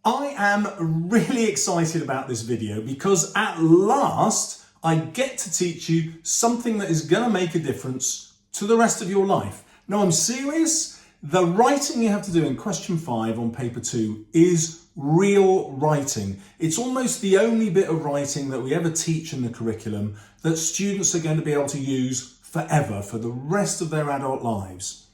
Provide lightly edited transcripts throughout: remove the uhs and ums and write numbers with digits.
I am really excited about this video because at last I get to teach you something that is going to make a difference to the rest of your life. No, I'm serious. The writing you have to do in question 5 on paper 2 is real writing. It's almost the only bit of writing that we ever teach in the curriculum that students are going to be able to use forever, for the rest of their adult lives.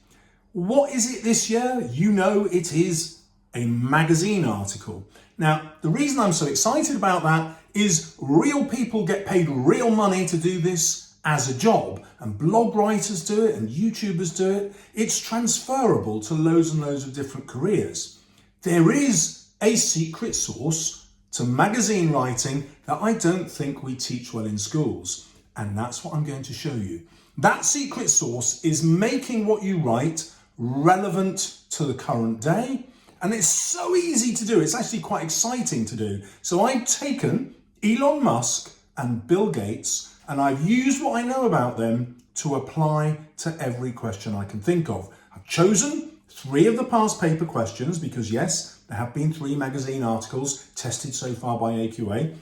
What is it this year? You know, it is a magazine article. Now, the reason I'm so excited about that is real people get paid real money to do this as a job, and blog writers do it and YouTubers do it. It's transferable to loads and loads of different careers. There is a secret sauce to magazine writing that I don't think we teach well in schools, and that's what I'm going to show you. That secret sauce is making what you write relevant to the current day. And it's so easy to do. It's actually quite exciting to do. So I've taken Elon Musk and Bill Gates and I've used what I know about them to apply to every question I can think of. I've chosen 3 of the past paper questions because yes, there have been 3 magazine articles tested so far by AQA.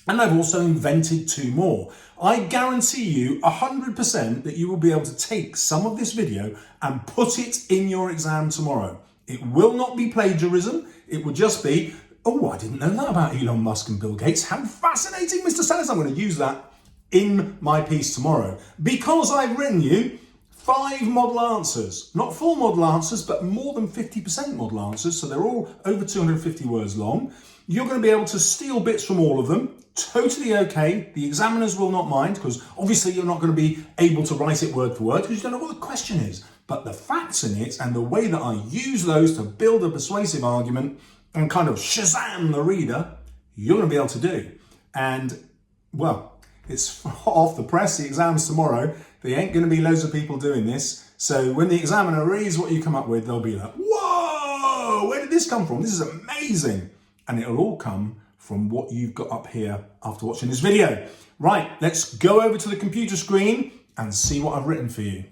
And I've also invented 2 more. I guarantee you 100% that you will be able to take some of this video and put it in your exam tomorrow. It will not be plagiarism. It will just be, oh, I didn't know that about Elon Musk and Bill Gates. How fascinating, Mr. Salles. I'm going to use that in my piece tomorrow because I've written you 5 model answers. Not full model answers, but more than 50% model answers. So they're all over 250 words long. You're going to be able to steal bits from all of them. Totally okay. The examiners will not mind because obviously you're not going to be able to write it word for word because you don't know what the question is. But the facts in it and the way that I use those to build a persuasive argument and kind of Shazam the reader, you're going to be able to do. And, well, it's off the press, the exam's tomorrow. There ain't going to be loads of people doing this. So when the examiner reads what you come up with, they'll be like, whoa, where did this come from? This is amazing. And it'll all come from what you've got up here after watching this video. Right, let's go over to the computer screen and see what I've written for you.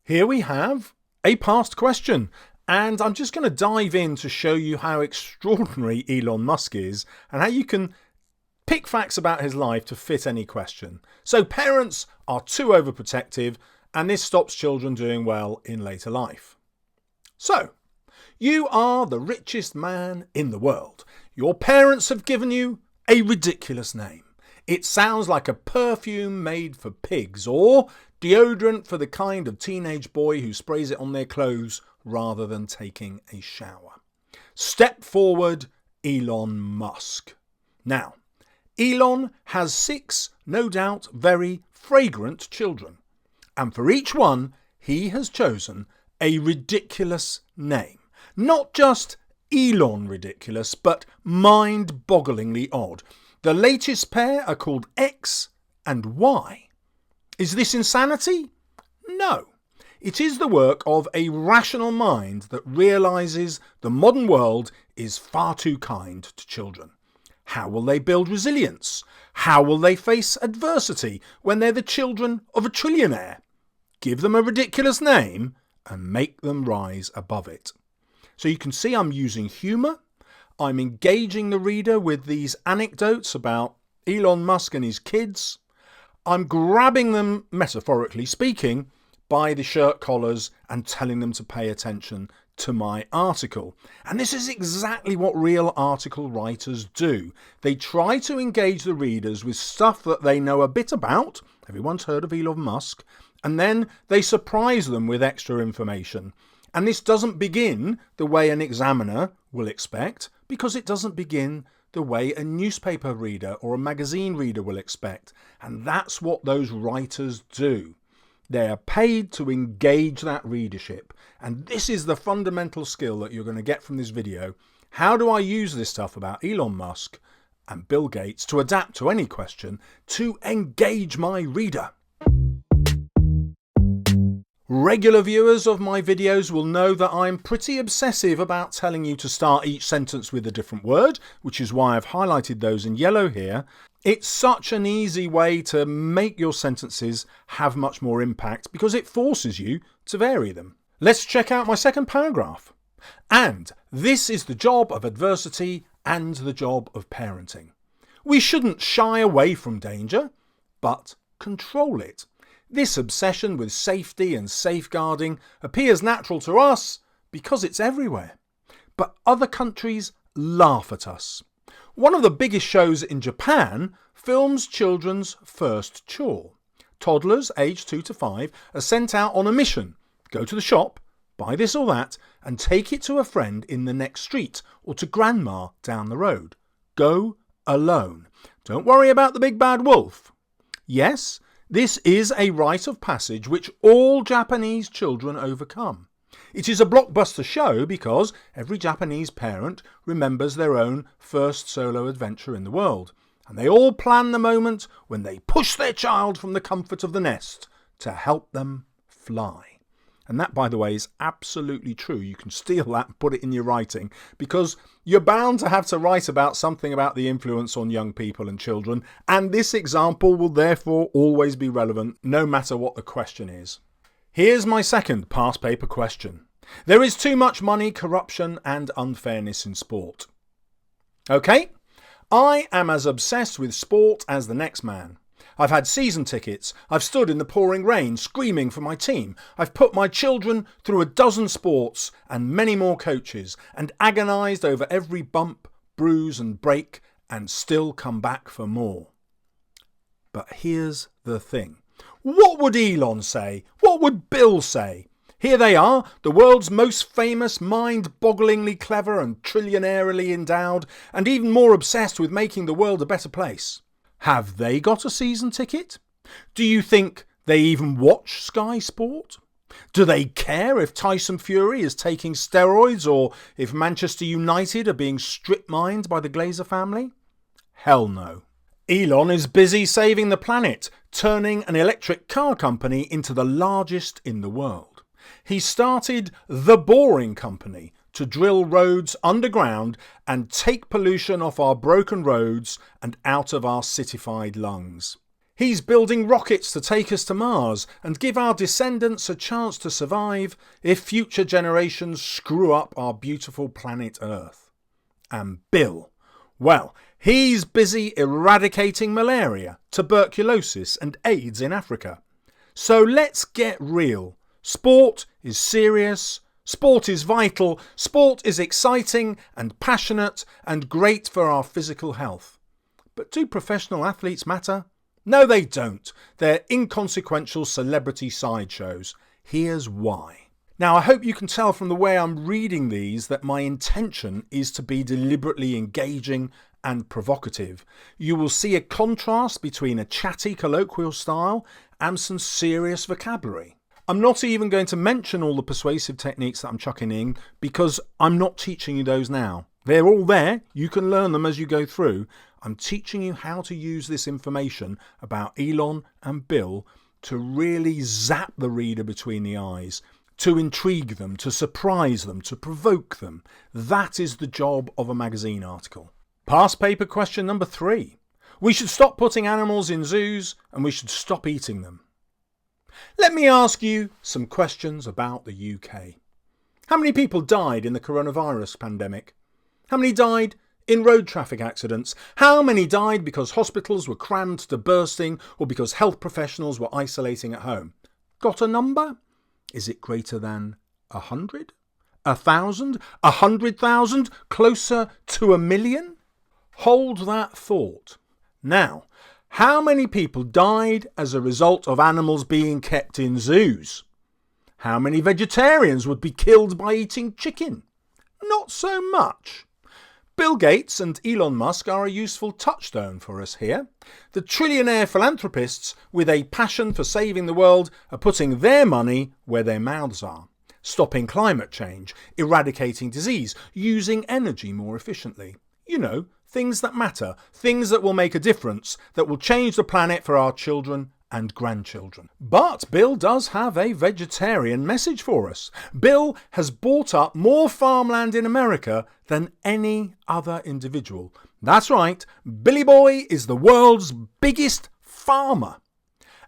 Here we have a past question, and I'm just going to dive in to show you how extraordinary Elon Musk is and how you can pick facts about his life to fit any question. So parents are too overprotective and this stops children doing well in later life. So, you are the richest man in the world. Your parents have given you a ridiculous name. It sounds like a perfume made for pigs or deodorant for the kind of teenage boy who sprays it on their clothes rather than taking a shower. Step forward, Elon Musk. Now, Elon has 6, no doubt, very fragrant children. And for each one, he has chosen a ridiculous name. Not just Elon ridiculous, but mind-bogglingly odd. The latest pair are called X and Y. Is this insanity? No. It is the work of a rational mind that realises the modern world is far too kind to children. How will they build resilience? How will they face adversity when they're the children of a trillionaire? Give them a ridiculous name and make them rise above it. So you can see I'm using humour. I'm engaging the reader with these anecdotes about Elon Musk and his kids. I'm grabbing them, metaphorically speaking, by the shirt collars and telling them to pay attention to my article. And this is exactly what real article writers do. They try to engage the readers with stuff that they know a bit about. Everyone's heard of Elon Musk. And then they surprise them with extra information. And this doesn't begin the way an examiner will expect, because it doesn't begin the way a newspaper reader or a magazine reader will expect. And that's what those writers do. They are paid to engage that readership. And this is the fundamental skill that you're going to get from this video. How do I use this stuff about Elon Musk and Bill Gates to adapt to any question to engage my reader? Regular viewers of my videos will know that I'm pretty obsessive about telling you to start each sentence with a different word, which is why I've highlighted those in yellow here. It's such an easy way to make your sentences have much more impact because it forces you to vary them. Let's check out my second paragraph. And this is the job of adversity and the job of parenting. We shouldn't shy away from danger, but control it. This obsession with safety and safeguarding appears natural to us because it's everywhere. But other countries laugh at us. One of the biggest shows in Japan films children's first chore. Toddlers aged 2 to 5 are sent out on a mission. Go to the shop, buy this or that, and take it to a friend in the next street or to grandma down the road. Go alone. Don't worry about the big bad wolf. Yes, this is a rite of passage which all Japanese children overcome. It is a blockbuster show because every Japanese parent remembers their own first solo adventure in the world, and they all plan the moment when they push their child from the comfort of the nest to help them fly. And that, by the way, is absolutely true. You can steal that and put it in your writing because you're bound to have to write about something about the influence on young people and children, and this example will therefore always be relevant no matter what the question is. Here's my second past paper question. There is too much money, corruption and unfairness in sport. Okay, I am as obsessed with sport as the next man. I've had season tickets, I've stood in the pouring rain screaming for my team, I've put my children through a dozen sports and many more coaches and agonised over every bump, bruise and break and still come back for more. But here's the thing. What would Elon say? What would Bill say? Here they are, the world's most famous, mind-bogglingly clever and trillionairely endowed, and even more obsessed with making the world a better place. Have they got a season ticket? Do you think they even watch Sky Sport? Do they care if Tyson Fury is taking steroids or if Manchester United are being strip-mined by the Glazer family? Hell no. Elon is busy saving the planet, turning an electric car company into the largest in the world. He started The Boring Company to drill roads underground and take pollution off our broken roads and out of our cityfied lungs. He's building rockets to take us to Mars and give our descendants a chance to survive if future generations screw up our beautiful planet Earth. And Bill, well, he's busy eradicating malaria, tuberculosis and AIDS in Africa. So let's get real. Sport is serious, sport is vital, sport is exciting and passionate and great for our physical health. But do professional athletes matter? No, they don't. They're inconsequential celebrity sideshows. Here's why. Now, I hope you can tell from the way I'm reading these that my intention is to be deliberately engaging and provocative. You will see a contrast between a chatty colloquial style and some serious vocabulary. I'm not even going to mention all the persuasive techniques that I'm chucking in because I'm not teaching you those now. They're all there. You can learn them as you go through. I'm teaching you how to use this information about Elon and Bill to really zap the reader between the eyes, to intrigue them, to surprise them, to provoke them. That is the job of a magazine article. Past paper question number 3. We should stop putting animals in zoos and we should stop eating them. Let me ask you some questions about the UK. How many people died in the coronavirus pandemic? How many died in road traffic accidents? How many died because hospitals were crammed to bursting or because health professionals were isolating at home? Got a number? Is it greater than 100? 1,000? 100,000? Closer to 1 million? Hold that thought. Now, how many people died as a result of animals being kept in zoos? How many vegetarians would be killed by eating chicken? Not so much. Bill Gates and Elon Musk are a useful touchstone for us here. The trillionaire philanthropists with a passion for saving the world are putting their money where their mouths are. Stopping climate change, eradicating disease, using energy more efficiently. You know, things that matter, things that will make a difference, that will change the planet for our children and grandchildren. But Bill does have a vegetarian message for us. Bill has bought up more farmland in America than any other individual. That's right, Billy Boy is the world's biggest farmer.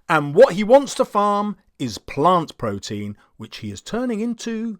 And what he wants to farm is plant protein, which he is turning into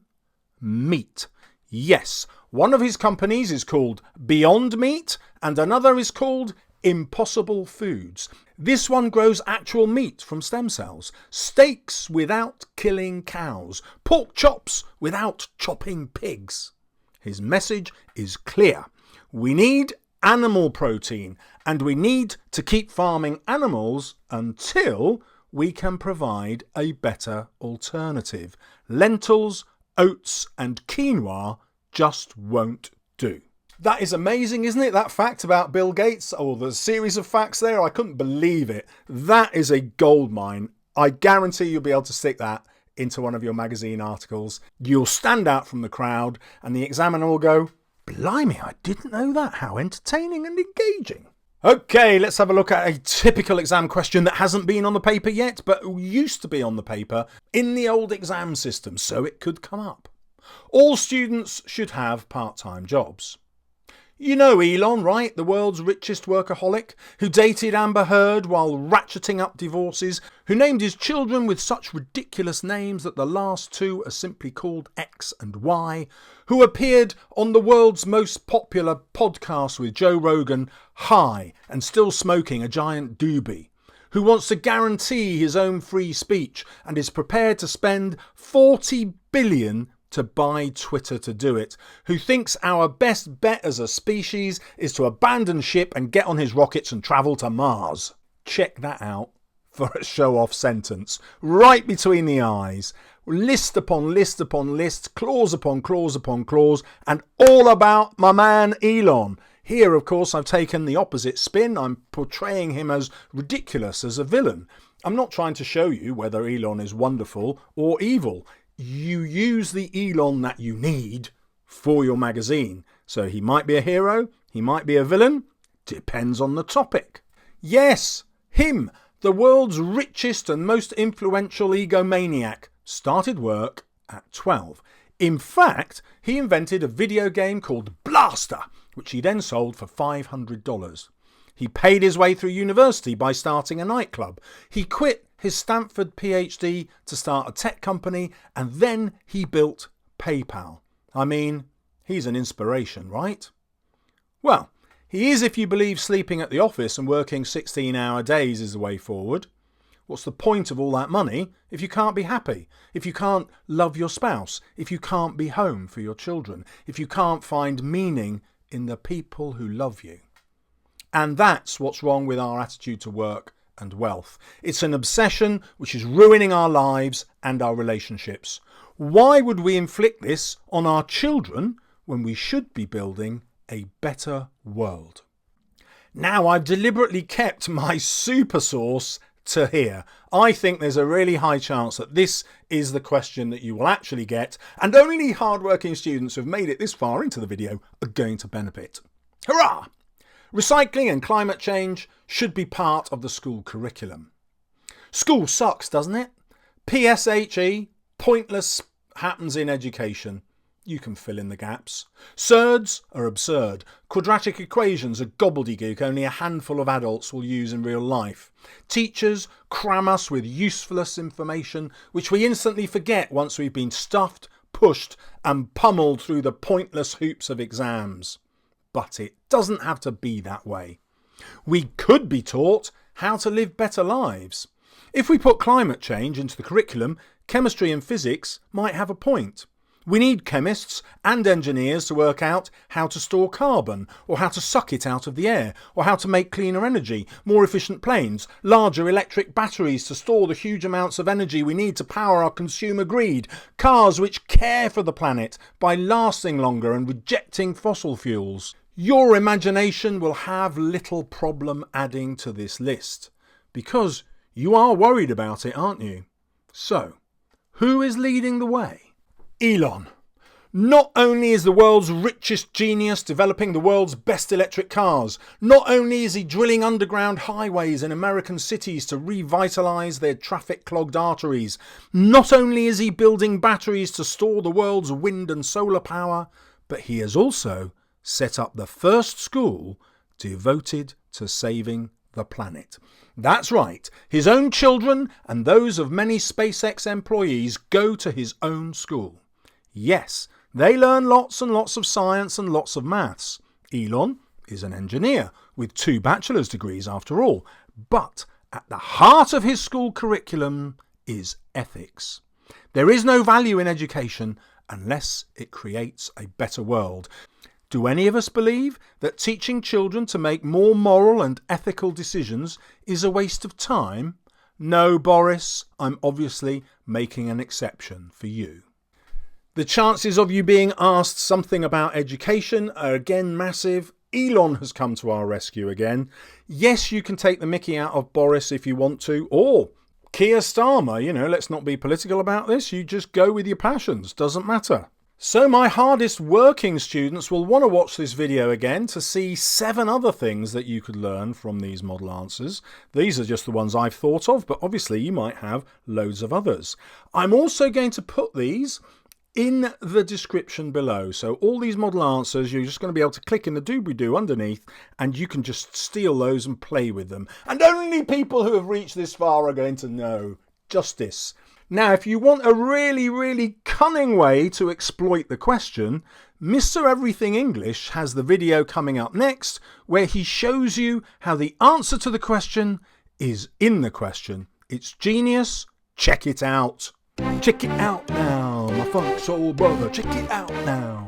meat. Yes, one of his companies is called Beyond Meat and another is called Impossible Foods. This one grows actual meat from stem cells, steaks without killing cows, pork chops without chopping pigs. His message is clear. We need animal protein and we need to keep farming animals until we can provide a better alternative. Lentils, oats and quinoa just won't do. That is amazing, isn't it? That fact about Bill Gates, or the series of facts there, I couldn't believe it. That is a goldmine. I guarantee you'll be able to stick that into one of your magazine articles. You'll stand out from the crowd and the examiner will go, blimey, I didn't know that. How entertaining and engaging. Okay, let's have a look at a typical exam question that hasn't been on the paper yet, but used to be on the paper in the old exam system, so it could come up. All students should have part-time jobs. You know Elon, right? The world's richest workaholic, who dated Amber Heard while ratcheting up divorces, who named his children with such ridiculous names that the last two are simply called X and Y, who appeared on the world's most popular podcast with Joe Rogan, high and still smoking a giant doobie, who wants to guarantee his own free speech and is prepared to spend $40 billion to buy Twitter to do it, who thinks our best bet as a species is to abandon ship and get on his rockets and travel to Mars. Check that out for a show-off sentence, right between the eyes. List upon list upon list, clause upon clause upon clause, and all about my man Elon. Here, of course, I've taken the opposite spin. I'm portraying him as ridiculous, as a villain. I'm not trying to show you whether Elon is wonderful or evil. You use the Elon that you need for your magazine. So he might be a hero, he might be a villain, depends on the topic. Yes, him, the world's richest and most influential egomaniac, started work at 12. In fact, he invented a video game called Blaster, which he then sold for $500. He paid his way through university by starting a nightclub. He quit his Stanford PhD to start a tech company, and then he built PayPal. I mean, he's an inspiration, right? Well, he is if you believe sleeping at the office and working 16-hour days is the way forward. What's the point of all that money if you can't be happy, if you can't love your spouse, if you can't be home for your children, if you can't find meaning in the people who love you? And that's what's wrong with our attitude to work and wealth. It's an obsession which is ruining our lives and our relationships. Why would we inflict this on our children when we should be building a better world? Now, I've deliberately kept my super source to here. I think there's a really high chance that this is the question that you will actually get, and only hardworking students who've made it this far into the video are going to benefit. Hurrah! Recycling and climate change should be part of the school curriculum. School sucks, doesn't it? PSHE, pointless happens in education. You can fill in the gaps. SURDs are absurd. Quadratic equations are gobbledygook only a handful of adults will use in real life. Teachers cram us with useless information which we instantly forget once we've been stuffed, pushed and pummeled through the pointless hoops of exams. But it doesn't have to be that way. We could be taught how to live better lives. If we put climate change into the curriculum, chemistry and physics might have a point. We need chemists and engineers to work out how to store carbon, or how to suck it out of the air, or how to make cleaner energy, more efficient planes, larger electric batteries to store the huge amounts of energy we need to power our consumer greed, cars which care for the planet by lasting longer and rejecting fossil fuels. Your imagination will have little problem adding to this list, because you are worried about it, aren't you? So, who is leading the way? Elon. Not only is the world's richest genius developing the world's best electric cars, not only is he drilling underground highways in American cities to revitalise their traffic-clogged arteries, not only is he building batteries to store the world's wind and solar power, but he has also set up the first school devoted to saving the planet. That's right, his own children and those of many SpaceX employees go to his own school. Yes, They learn lots and lots of science and lots of maths. Elon is an engineer with 2 bachelor's degrees after all. But at the heart of his school curriculum is ethics. There is no value in education unless it creates a better world. Do any of us believe that teaching children to make more moral and ethical decisions is a waste of time? No, Boris, I'm obviously making an exception for you. The chances of you being asked something about education are again massive. Elon has come to our rescue again. Yes, you can take the mickey out of Boris if you want to, or Keir Starmer, let's not be political about this. You just go with your passions, doesn't matter. So my hardest working students will want to watch this video again to see 7 other things that you could learn from these model answers. These are just the ones I've thought of, but obviously you might have loads of others. I'm also going to put these in the description below. So all these model answers, you're just going to be able to click in the doobly-doo underneath and you can just steal those and play with them. And only people who have reached this far are going to know justice. Now, if you want a really, really cunning way to exploit the question, Mr. Everything English has the video coming up next where he shows you how the answer to the question is in the question. It's genius. Check it out. Check it out now, my funk soul brother. Check it out now.